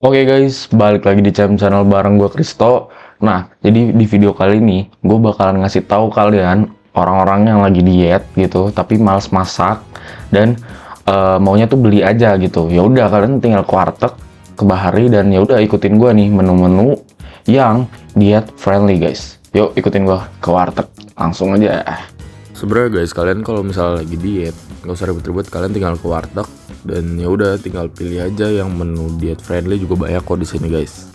Oke guys, balik lagi di channel bareng gue Kristo. Nah, jadi di video kali ini gue bakalan ngasih tahu kalian orang-orang yang lagi diet gitu, tapi males masak dan maunya tuh beli aja gitu. Ya udah kalian tinggal ke warteg, ke Bahari dan ya udah ikutin gue nih menu-menu yang diet friendly guys. Yuk ikutin gue ke warteg, langsung aja. Sebenarnya guys, kalian kalau misalnya lagi diet, nggak usah ribet-ribet, kalian tinggal ke warteg dan ya udah tinggal pilih aja yang menu diet friendly, juga banyak kok di sini guys.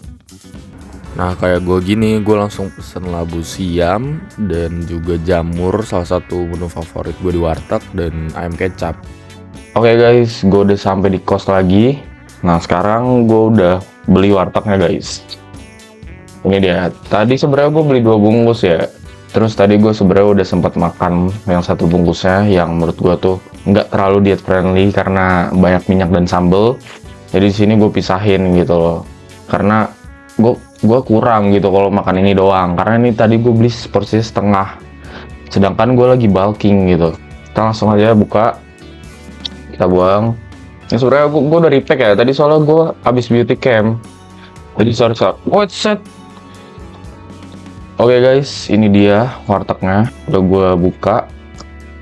Nah kayak gue gini, gue langsung pesen labu siam dan juga jamur, salah satu menu favorit gue di warteg, dan ayam kecap. Oke guys, gue udah sampai di kos lagi. Nah sekarang gue udah beli wartegnya guys. Ini dia. Tadi sebenarnya gue beli 2 bungkus ya. Terus tadi gue sebenarnya udah sempat makan yang 1 bungkusnya, yang menurut gue tuh nggak terlalu diet friendly karena banyak minyak dan sambel. Jadi di sini gue pisahin gitu loh. Karena gue kurang gitu kalau makan ini doang. Karena ini tadi gue beli porsi setengah. Sedangkan gue lagi bulking gitu. Kita langsung aja buka. Kita buang. Ini sebenarnya gue udah repack ya. Tadi soalnya gue habis beauty camp. Jadi sorry. What's that? Oke guys, ini dia wartegnya, udah gue buka.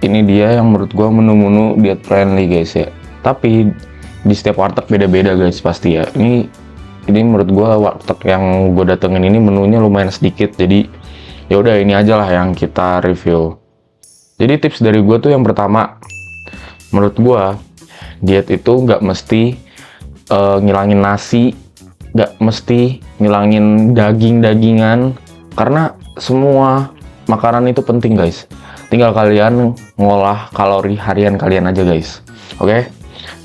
Ini dia yang menurut gue menu-menu diet friendly guys ya. Tapi di setiap warteg beda-beda guys pasti ya. Ini menurut gue warteg yang gue datengin ini menunya lumayan sedikit. Jadi ya udah ini aja lah yang kita review. Jadi tips dari gue tuh yang pertama, menurut gue diet itu nggak mesti ngilangin nasi, nggak mesti ngilangin daging-dagingan. Karena semua makanan itu penting guys. Tinggal kalian ngolah kalori harian kalian aja guys. Oke.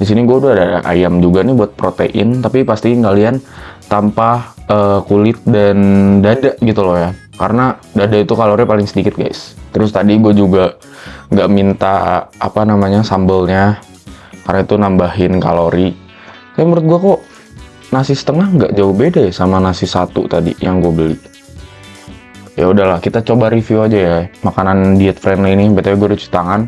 Di sini gue udah ada ayam juga nih buat protein, tapi pastiin kalian tanpa kulit dan dada gitu loh ya. Karena dada itu kalori paling sedikit guys. Terus tadi gue juga nggak minta apa namanya sambelnya, karena itu nambahin kalori. Tapi menurut gue kok nasi setengah nggak jauh beda ya sama nasi satu tadi yang gue beli. Ya udahlah, kita coba review aja ya makanan diet friendly ini. BTW gue udah cuci tangan.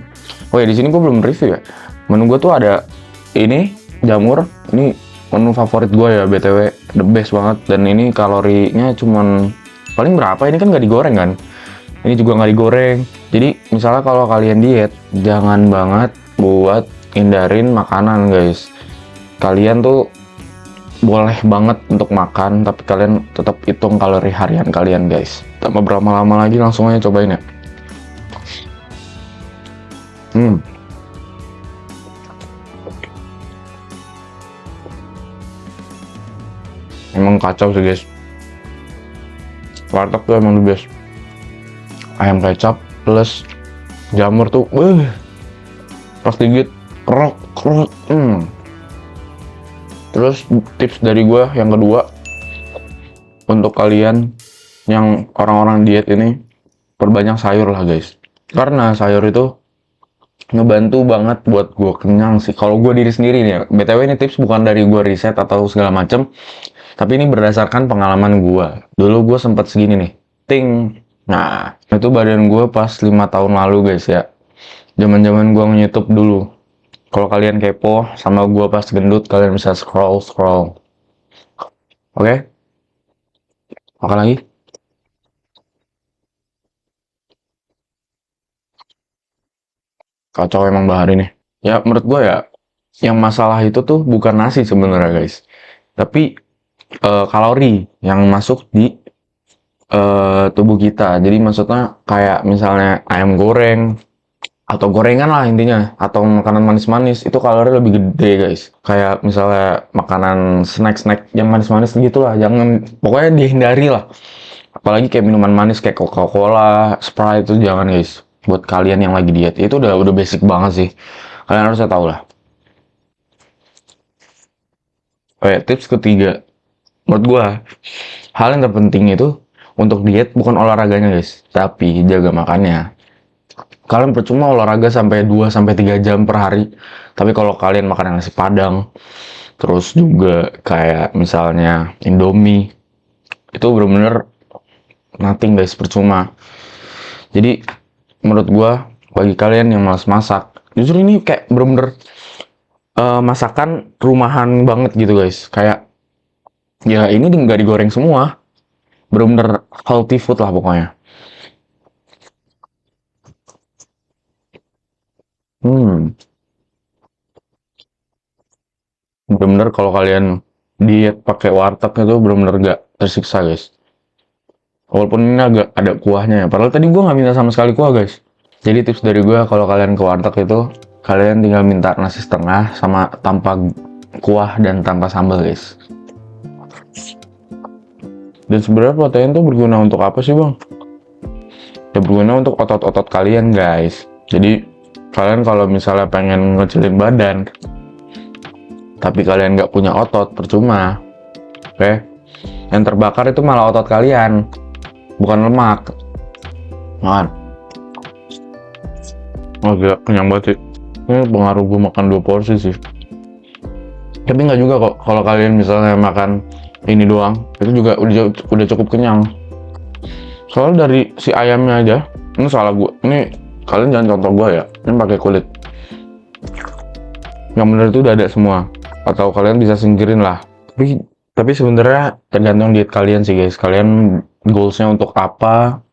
Oh ya, di sini gue belum review ya. Menu gue tuh ada ini jamur. Ini menu favorit gue ya BTW, the best banget. Dan ini kalorinya cuman paling berapa? Ini kan nggak digoreng kan? Ini juga nggak digoreng. Jadi misalnya kalau kalian diet, jangan banget buat hindarin makanan guys. Kalian tuh boleh banget untuk makan, tapi kalian tetap hitung kalori harian kalian guys. Tanpa berlama-lama lagi, langsung aja cobain ya. Emang kacau sih guys. Warteg tuh emang the best. Ayam kecap plus jamur tuh, pas digigit krok krok. Terus tips dari gue yang kedua, untuk kalian yang orang-orang diet ini, perbanyak sayur lah guys. Karena sayur itu ngebantu banget buat gue kenyang sih. Kalau gue diri sendiri nih ya, BTW ini tips bukan dari gue riset atau segala macem, tapi ini berdasarkan pengalaman gue. Dulu gue sempat segini nih, ting. Nah, itu badan gue pas 5 tahun lalu guys ya. Zaman-zaman gue nge-YouTube dulu. Kalau kalian kepo sama gue pas gendut, kalian bisa scroll. Oke? Makan lagi. Kacau emang Bahar ini. Ya menurut gue ya, yang masalah itu tuh bukan nasi sebenarnya guys. Tapi kalori yang masuk di tubuh kita. Jadi maksudnya kayak misalnya ayam goreng, atau gorengan lah intinya, atau makanan manis-manis, itu kalori lebih gede guys. Kayak misalnya makanan snack-snack yang manis-manis gitu lah, jangan, pokoknya dihindari lah. Apalagi kayak minuman manis kayak Coca-Cola, Sprite, itu jangan guys. Buat kalian yang lagi diet, itu udah basic banget sih, kalian harusnya tahu lah. Oke, tips ketiga, menurut gua hal yang terpenting itu untuk diet bukan olahraganya guys, tapi jaga makannya. Kalian percuma olahraga sampai 2 sampai 3 jam per hari, tapi kalau kalian makan nasi padang, terus juga kayak misalnya Indomie, itu bener-bener nothing guys, percuma. Jadi menurut gua, bagi kalian yang malas masak, justru ini kayak bener-bener masakan rumahan banget gitu guys. Kayak Ya ini nggak digoreng semua, bener-bener healthy food lah pokoknya. Hmm, bener-bener kalau kalian diet pakai warteg itu bener-bener nggak tersiksa guys. Walaupun ini agak ada kuahnya ya, padahal tadi gua nggak minta sama sekali kuah guys. Jadi tips dari gua kalau kalian ke warteg itu, kalian tinggal minta nasi setengah sama tanpa kuah dan tanpa sambal guys. Dan sebenarnya protein tuh berguna untuk apa sih bang? Ya berguna untuk otot-otot kalian guys. Jadi kalian kalau misalnya pengen ngecilin badan, tapi kalian nggak punya otot, percuma. Oke? Yang terbakar itu malah otot kalian, bukan lemak. Makan. Oh gila, kenyang banget sih. Ini pengaruh gue makan 2 porsi sih. Tapi nggak juga kok, kalau kalian misalnya makan ini doang, itu juga udah cukup kenyang. Soalnya dari si ayamnya aja, ini salah gue. Ini kalian jangan contoh gue ya. Ini pakai kulit. Yang bener itu udah ada semua. Atau kalian bisa singkirin lah. Tapi sebenarnya tergantung diet kalian sih guys. Kalian goalsnya untuk apa?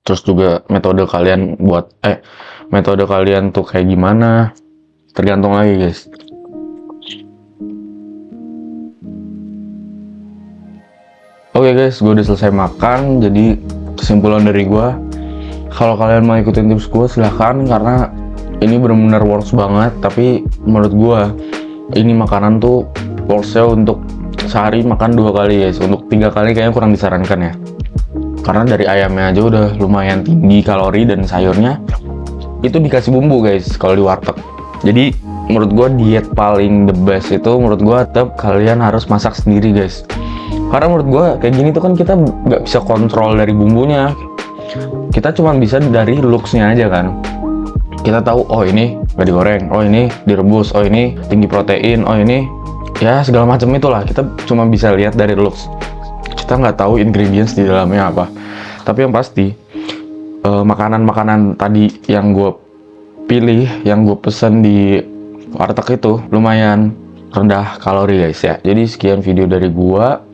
Terus juga metode kalian tuh kayak gimana? Tergantung lagi guys. Oke guys, gue udah selesai makan. Jadi kesimpulan dari gue, kalau kalian mau ikutin tips gue silahkan, karena ini bener-bener works banget. Tapi menurut gue ini makanan tuh worksnya untuk sehari makan 2 kali guys. Untuk 3 kali kayaknya kurang disarankan ya, karena dari ayamnya aja udah lumayan tinggi kalori dan sayurnya itu dikasih bumbu guys kalau di warteg. Jadi menurut gue diet paling the best itu menurut gue tetap kalian harus masak sendiri guys. Karena menurut gue kayak gini tuh kan kita nggak bisa kontrol dari bumbunya, kita cuma bisa dari looksnya aja kan. Kita tahu oh ini nggak digoreng, oh ini direbus, oh ini tinggi protein, oh ini ya segala macam itulah. Kita cuma bisa lihat dari looks, kita nggak tahu ingredients di dalamnya apa. Tapi yang pasti makanan-makanan tadi yang gue pilih, yang gue pesen di warteg itu lumayan rendah kalori guys ya. Jadi sekian video dari gue.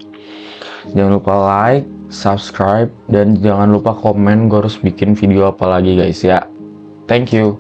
Jangan lupa like, subscribe, dan jangan lupa komen gue harus bikin video apa lagi guys ya. Thank you.